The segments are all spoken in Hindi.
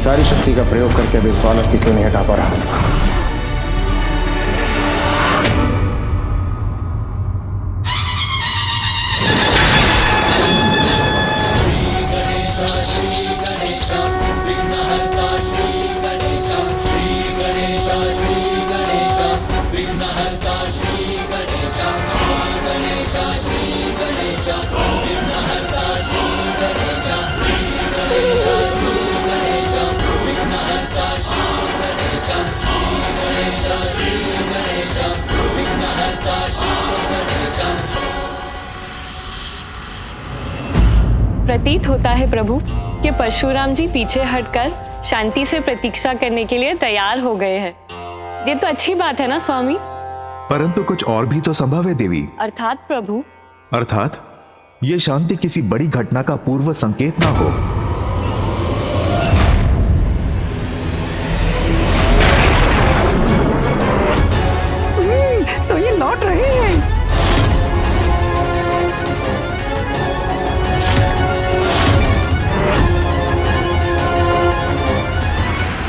सारी शक्ति का प्रयोग करके अब इस बालक की क्यों नहीं हटा पा रहा? प्रतीत होता है प्रभु कि परशुराम जी पीछे हटकर शांति से प्रतीक्षा करने के लिए तैयार हो गए हैं। ये तो अच्छी बात है ना स्वामी? परंतु कुछ और भी तो संभव है देवी। अर्थात प्रभु? अर्थात ये शांति किसी बड़ी घटना का पूर्व संकेत ना हो। तो ये लौट रहे हैं।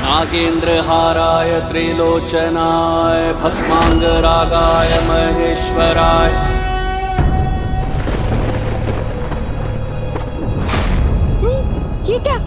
नागेन्द्रहाराय त्रिलोचनाय भस्मांगरागाय महेश्वराय। ये क्या?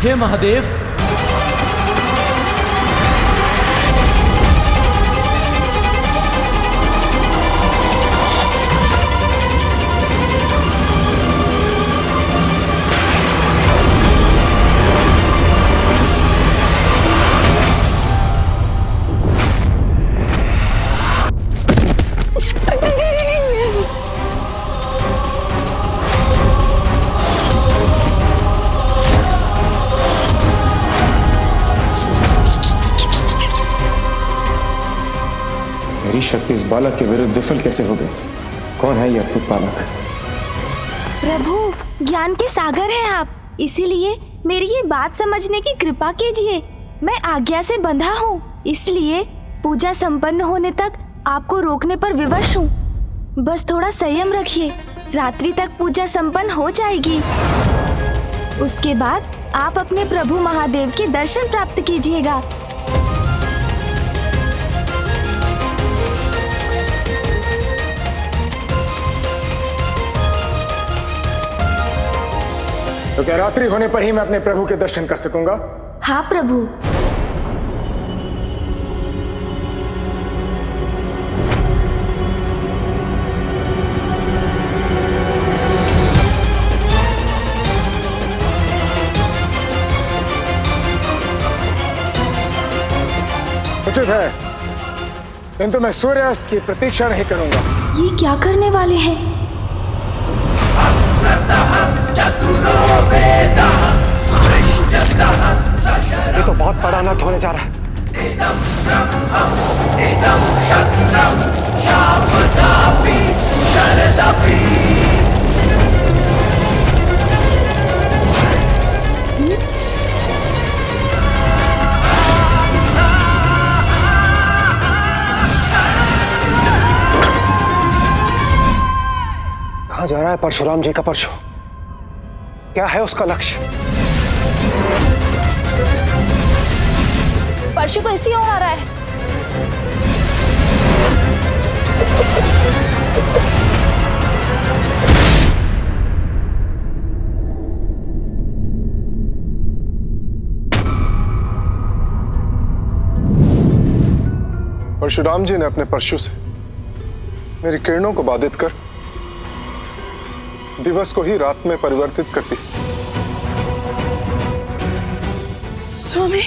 हे महादेव, मेरी शक्ति इस बालक के विरुद्ध विफल कैसे हो गई? कौन है ये अद्भुत बालक? प्रभु, ज्ञान के सागर हैं आप, इसीलिए मेरी ये बात समझने की कृपा कीजिए। मैं आज्ञा से बंधा हूँ, इसलिए पूजा संपन्न होने तक आपको रोकने पर विवश हूँ। बस थोड़ा संयम रखिए, रात्रि तक पूजा संपन्न हो जाएगी। उसके बाद आप अपने प्रभु महादेव के दर्शन प्राप्त कीजिएगा। तो क्या रात्रि होने पर ही मैं अपने प्रभु के दर्शन कर सकूंगा? हाँ प्रभु। उचित है, किंतु मैं सूर्यास्त की प्रतीक्षा नहीं करूंगा। ये क्या करने वाले हैं? ये तो बहुत बड़ा अनर्थ होने जा रहा है। कहाँ जा रहा है परशुराम जी का परशु? क्या है उसका लक्ष्य? परशु तो इसी ओर आ रहा है। परशुराम जी ने अपने परशु से मेरी किरणों को बाधित कर दिवस को ही रात में परिवर्तित कर दी। स्वामी,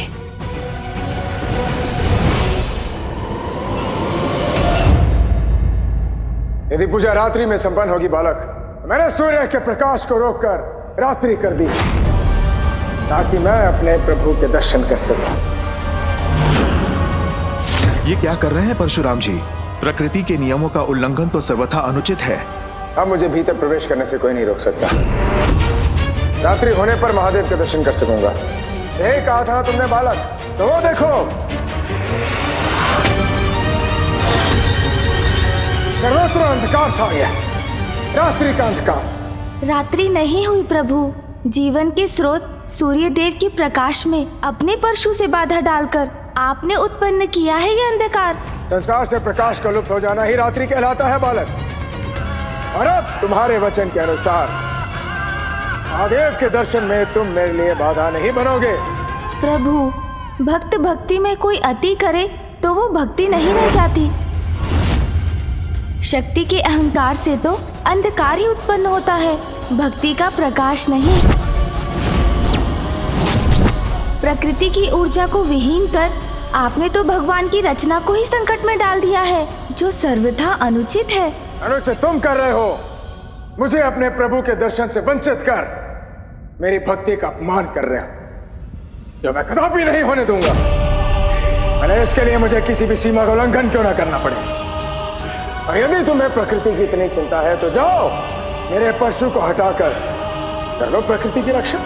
यदि पूजा रात्रि में संपन्न होगी बालक, तो मैंने सूर्य के प्रकाश को रोककर रात्रि कर दी ताकि मैं अपने प्रभु के दर्शन कर सकूं। ये क्या कर रहे हैं परशुराम जी? प्रकृति के नियमों का उल्लंघन तो सर्वथा अनुचित है। अब मुझे भीतर प्रवेश करने से कोई नहीं रोक सकता। रात्रि होने पर महादेव के दर्शन कर सकूंगा। यही कहा था तुमने बालक, तो वो देखो सर्वत्र अंधकार छा गया, रात्रि का अंधकार। रात्रि नहीं हुई प्रभु, जीवन के स्रोत सूर्य देव के प्रकाश में अपने परशु से बाधा डालकर आपने उत्पन्न किया है ये अंधकार। संसार से प्रकाश का लुप्त हो जाना ही रात्रि कहलाता है बालक। और अब तुम्हारे वचन के अनुसार महादेव के दर्शन में तुम मेरे लिए बाधा नहीं बनोगे। प्रभु, भक्त भक्ति में कोई अति करे तो वो भक्ति नहीं रह जाती। शक्ति के अहंकार से तो अंधकार ही उत्पन्न होता है, भक्ति का प्रकाश नहीं। प्रकृति की ऊर्जा को विहीन कर आपने तो भगवान की रचना को ही संकट में डाल दिया है, जो सर्वथा अनुचित है। अनुचित तुम कर रहे हो। मुझे अपने प्रभु के दर्शन से वंचित कर मेरी भक्ति का अपमान कर रहे हो, जो मैं कदापि नहीं होने दूंगा। अरे इसके लिए मुझे किसी भी सीमा का उल्लंघन क्यों ना करना पड़े। और यदि तुम्हें प्रकृति की इतनी चिंता है तो जाओ मेरे परशु को हटाकर कर लो प्रकृति की रक्षा।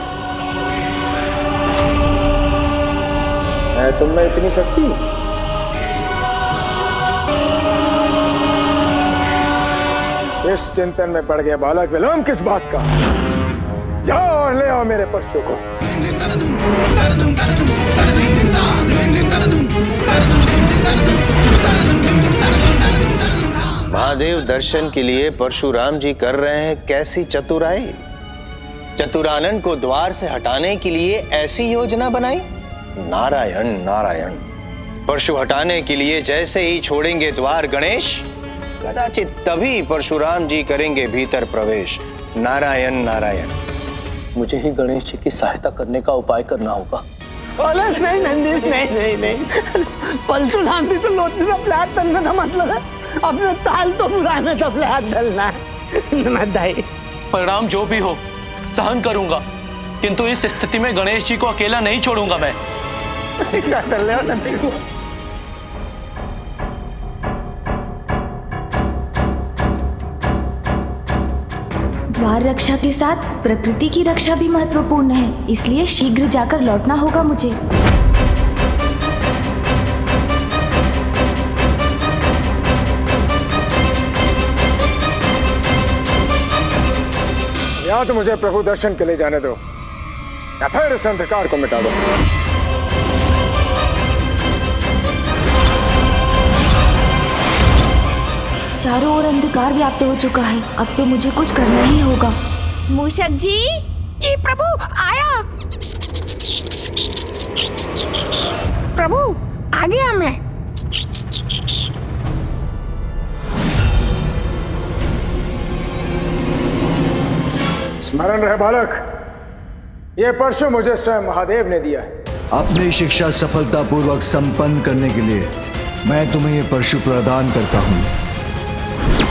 है तुम में इतनी शक्ति? इस चिंतन में पड़ गया बालक, विलंब किस बात का? जाओ और ले आओ मेरे परशु को। महादेव दर्शन के लिए परशुराम जी कर रहे हैं कैसी चतुराई। चतुरानन को द्वार से हटाने के लिए ऐसी योजना बनाई। नारायण नारायण। परशु हटाने के लिए जैसे ही छोड़ेंगे द्वार गणेश, कदाचित तभी परशुराम जी करेंगे भीतर प्रवेश। नारायण नारायण। मुझे ही गणेश जी की सहायता करने का उपाय करना होगा। नहीं नंदीश, नहीं परशुराम जी तो लोटने आपल्या हात धरण्याचा मतलब है, अपने ताल तो पुराना आपल्या हात धरना है। परिणाम जो भी हो सहन करूंगा, किंतु इस स्थिति में गणेश जी को अकेला नहीं छोड़ूंगा मैं। क्या कर ले नंदीश? द्वार रक्षा के साथ प्रकृति की रक्षा भी महत्वपूर्ण है, इसलिए शीघ्र जाकर लौटना होगा मुझे। या तो मुझे प्रभु दर्शन के लिए जाने दो या फिर इस अंधकार को मिटा दो। चारों ओर अंधकार व्याप्त हो चुका है, अब तो मुझे कुछ करना ही होगा। मूषक जी। जी प्रभु, आया। प्रभु आ गया मैं। स्मरण रहे बालक, ये परशु मुझे स्वयं महादेव ने दिया है। अपनी शिक्षा सफलतापूर्वक संपन्न करने के लिए मैं तुम्हें ये परशु प्रदान करता हूँ।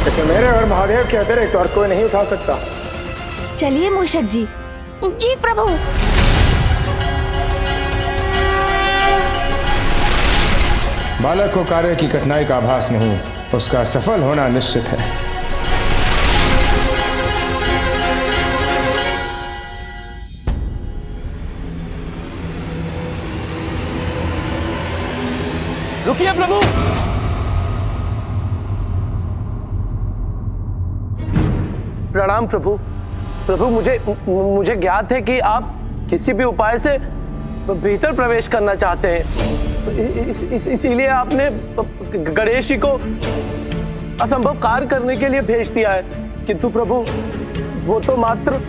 इसे मेरे और महादेव के अतिरिक्त और कोई नहीं उठा सकता। चलिए मूषक जी। जी प्रभु। बालक को कार्य की कठिनाई का आभास नहीं, उसका सफल होना निश्चित है। रुकिए प्रभु। प्रणाम प्रभु। प्रभु मुझे ज्ञात है कि आप किसी भी उपाय से भीतर प्रवेश करना चाहते हैं, इसीलिए आपने गणेश जी को असंभव कार्य करने के लिए भेज दिया है। किंतु प्रभु वो तो मात्र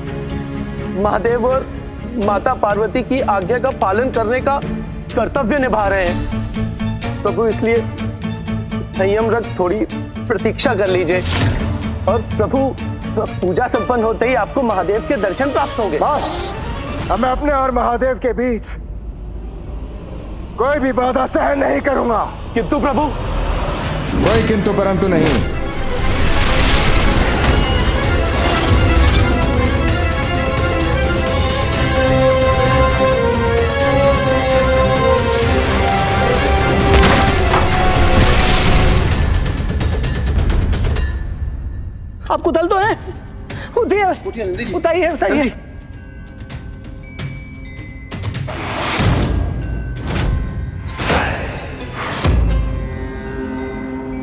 महादेव और माता पार्वती की आज्ञा का पालन करने का कर्तव्य निभा रहे हैं। प्रभु इसलिए संयम रख थोड़ी प्रतीक्षा कर लीजिए और प्रभु पूजा संपन्न होते ही आपको महादेव के दर्शन प्राप्त होंगे। बस अब मैं अपने और महादेव के बीच कोई भी बाधा सहन नहीं करूंगा। किंतु प्रभु कोई किंतु परंतु नहीं। उताइए उताइए।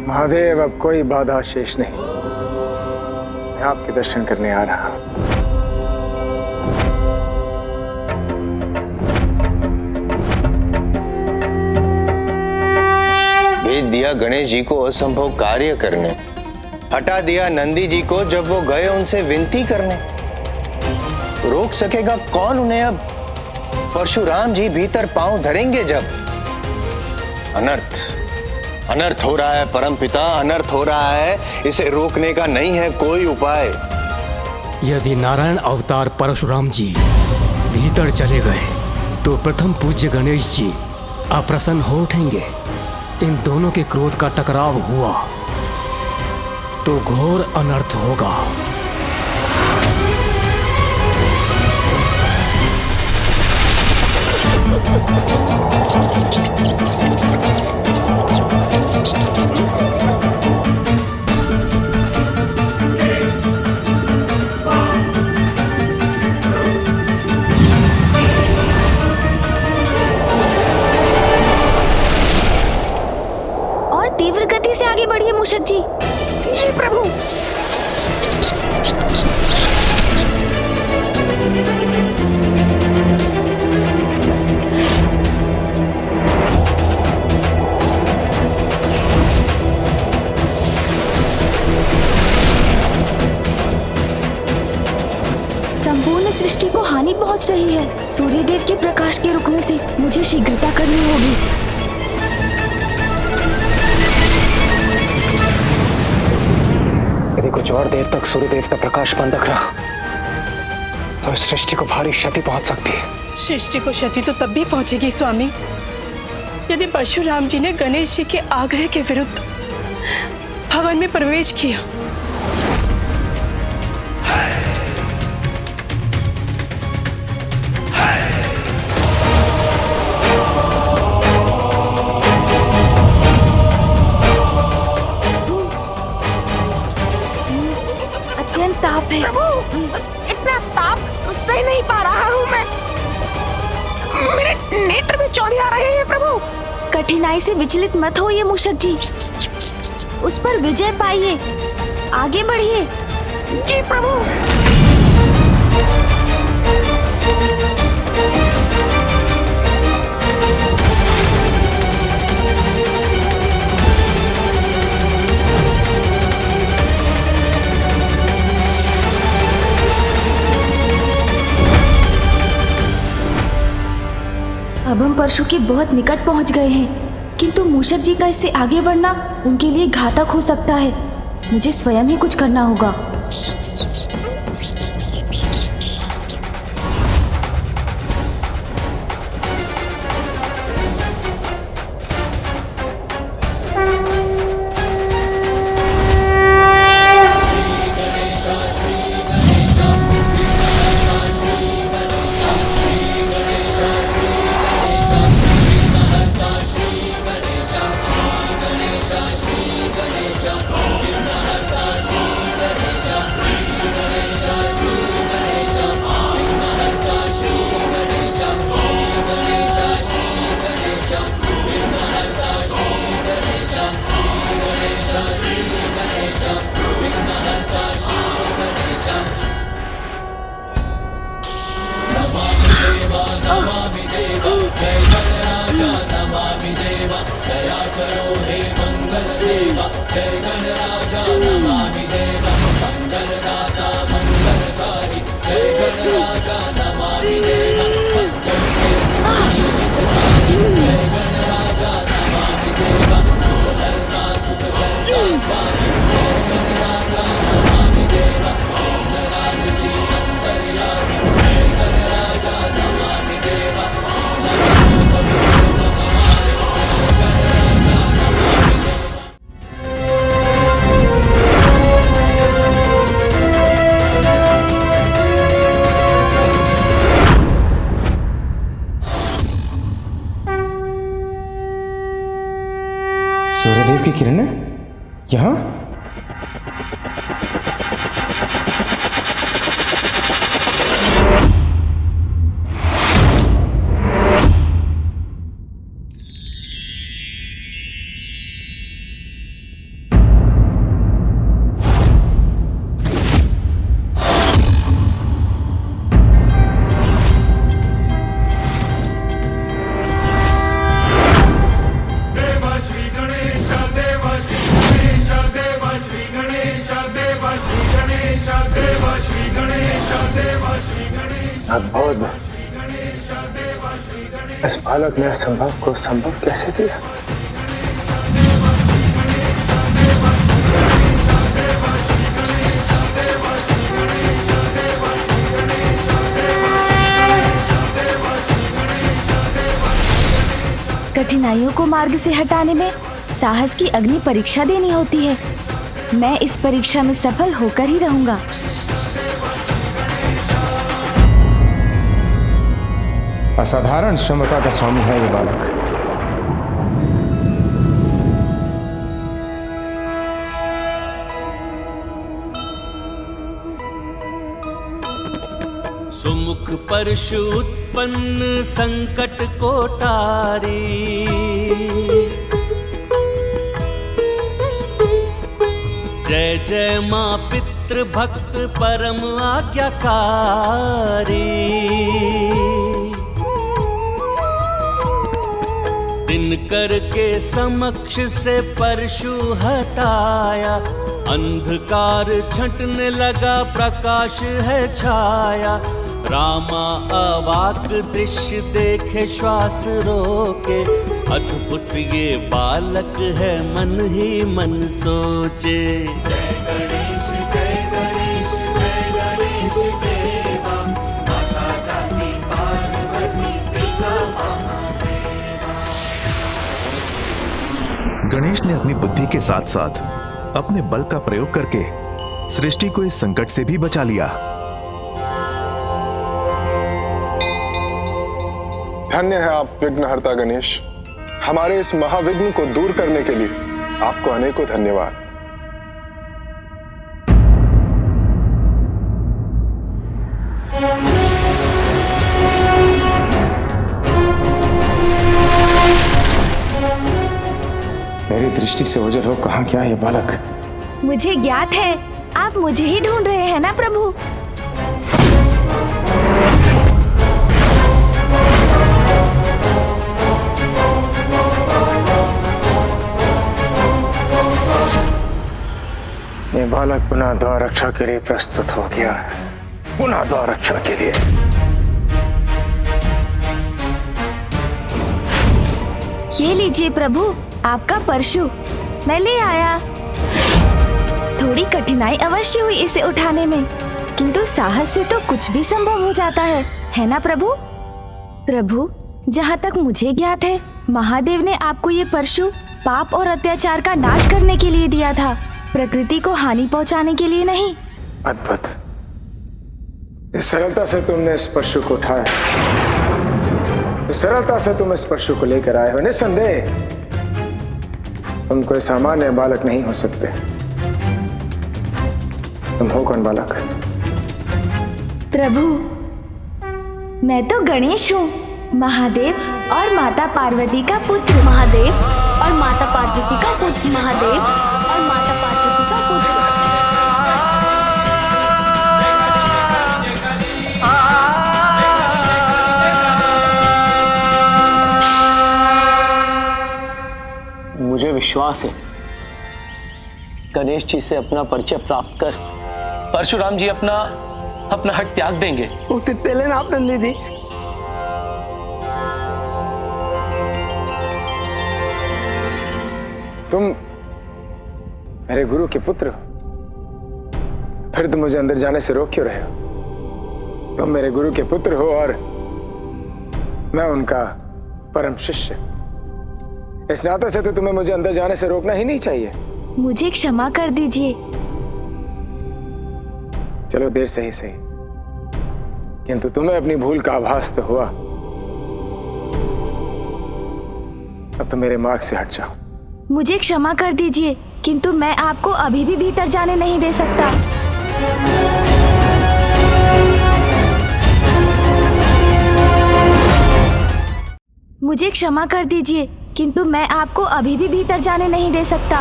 महादेव, अब कोई बाधा शेष नहीं। मैं आपके दर्शन करने आ रहा हूं। भेज दिया गणेश जी को असंभव कार्य करने, हटा दिया नंदी जी को जब वो गए उनसे विनती करने। रोक सकेगा कौन उन्हें अब? परशुराम जी भीतर पांव धरेंगे जब। अनर्थ हो रहा है परमपिता, अनर्थ हो रहा है। इसे रोकने का नहीं है कोई उपाय। यदि नारायण अवतार परशुराम जी भीतर चले गए तो प्रथम पूज्य गणेश जी अप्रसन्न हो उठेंगे। इन दोनों के क्रोध का टकराव हुआ तो घोर अनर्थ होगा। और तीव्र गति से आगे बढ़िए मूषक जी। जी प्रभु। संपूर्ण सृष्टि को हानि पहुंच रही है। सूर्यदेव के प्रकाश के रुकने से मुझे शीघ्रता करनी होगी। यदि कुछ और देर तक सूर्यदेव का प्रकाश बंद रहा तो इस सृष्टि को भारी क्षति पहुंच सकती है। सृष्टि को क्षति तो तब भी पहुंचेगी स्वामी, यदि परशुराम जी ने गणेश जी के आग्रह के विरुद्ध भवन में प्रवेश किया। अत्यंत ताप है। प्रभु, इतना ताप सह नहीं पा रहा हूँ मैं। मेरे नेत्र में चौंधी आ रहे हैं प्रभु। कठिनाई से विचलित मत होइए मूषक जी, उस पर विजय पाइए। आगे बढ़िए। जी प्रभु। अब हम परशु के बहुत निकट पहुंच गए हैं, किंतु मूषक जी का इससे आगे बढ़ना उनके लिए घातक हो सकता है। मुझे स्वयं ही कुछ करना होगा। सूर्यदेव की किरणें यहाँ? इस बालक ने असंभव को संभव कैसे किया? कठिनाइयों को मार्ग से हटाने में साहस की अग्नि परीक्षा देनी होती है। मैं इस परीक्षा में सफल होकर ही रहूंगा। असाधारण क्षमता का स्वामी है ये बालक। सुमुख परशु उत्पन्न संकट को टारी, जय जय मां पितृ भक्त परम आज्ञाकारी। दिनकर के समक्ष से परशु हटाया, अंधकार छंटने लगा प्रकाश है छाया। रामा अवाक दृश्य देखे श्वास रोके, अद्भुत ये बालक है मन ही मन सोचे। जय गणेश जय गणेश जय गणेश देवा, माता जाति पार्वती पिता महादेवा। गणेश ने अपनी बुद्धि के साथ साथ अपने बल का प्रयोग करके सृष्टि को इस संकट से भी बचा लिया। धन्य है आप विघ्नहर्ता गणेश। हमारे इस महाविघ्न को दूर करने के लिए आपको अनेकों धन्यवाद। मेरी दृष्टि से ओझल हो कहाँ क्या ये बालक? मुझे ज्ञात है आप मुझे ही ढूंढ रहे हैं ना प्रभु। ये बालक पुनः द्वार रक्षा के लिए प्रस्तुत हो गया है। पुनः द्वार रक्षा के लिए। ये लीजिए प्रभु आपका परशु, मैं ले आया। थोड़ी कठिनाई अवश्य हुई इसे उठाने में, किंतु साहस से तो कुछ भी संभव हो जाता है ना प्रभु? प्रभु, जहाँ तक मुझे ज्ञात है महादेव ने आपको ये परशु पाप और अत्याचार का नाश करने के लिए दिया था, प्रकृति को हानि पहुंचाने के लिए नहीं। अद्भुत। जिस सरलता से तुमने इस परशु को उठाया, जिस सरलता से तुम इस परशु को लेकर आए हो, निस्संदेह तुम कोई सामान्य बालक नहीं हो सकते। तुम हो कौन बालक? प्रभु, मैं तो गणेश हूँ, महादेव और माता पार्वती का पुत्र। महादेव और माता पार्वती का पुत्र। महादेव और माता पार्वती का पुत्र। मुझे विश्वास है गणेश जी से अपना परिचय प्राप्त कर परशुराम जी अपना हट त्याग देंगे। तेले ना आप नंदी थी। तुम मेरे गुरु के पुत्र हो, फिर तुम मुझे अंदर जाने से रोक क्यों रहे हो? तुम मेरे गुरु के पुत्र हो और मैं उनका परम शिष्य। इस नाते से तो तुम्हें मुझे अंदर जाने से रोकना ही नहीं चाहिए। मुझे क्षमा कर दीजिए। चलो देर से ही सही, किंतु तुम्हें अपनी भूल का आभास तो हुआ। अब तो मेरे मार्ग से हट जाओ। मुझे क्षमा कर दीजिए, किंतु मैं आपको अभी भी भीतर जाने नहीं दे सकता। मुझे क्षमा कर दीजिए, किंतु मैं आपको अभी भी भीतर जाने नहीं दे सकता।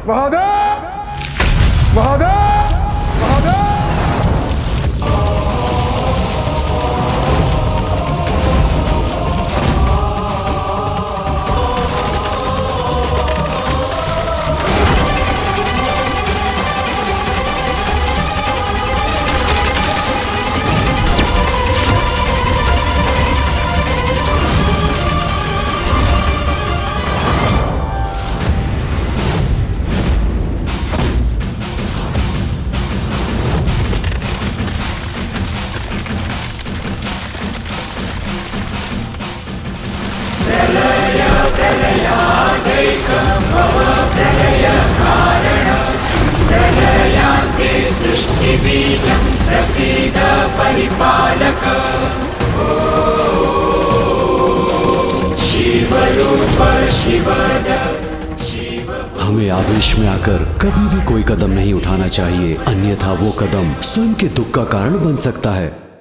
महादेव! महादेव! महादेव! हमें आवेश में आकर कभी भी कोई कदम नहीं उठाना चाहिए, अन्यथा वो कदम स्वयं के दुख का कारण बन सकता है।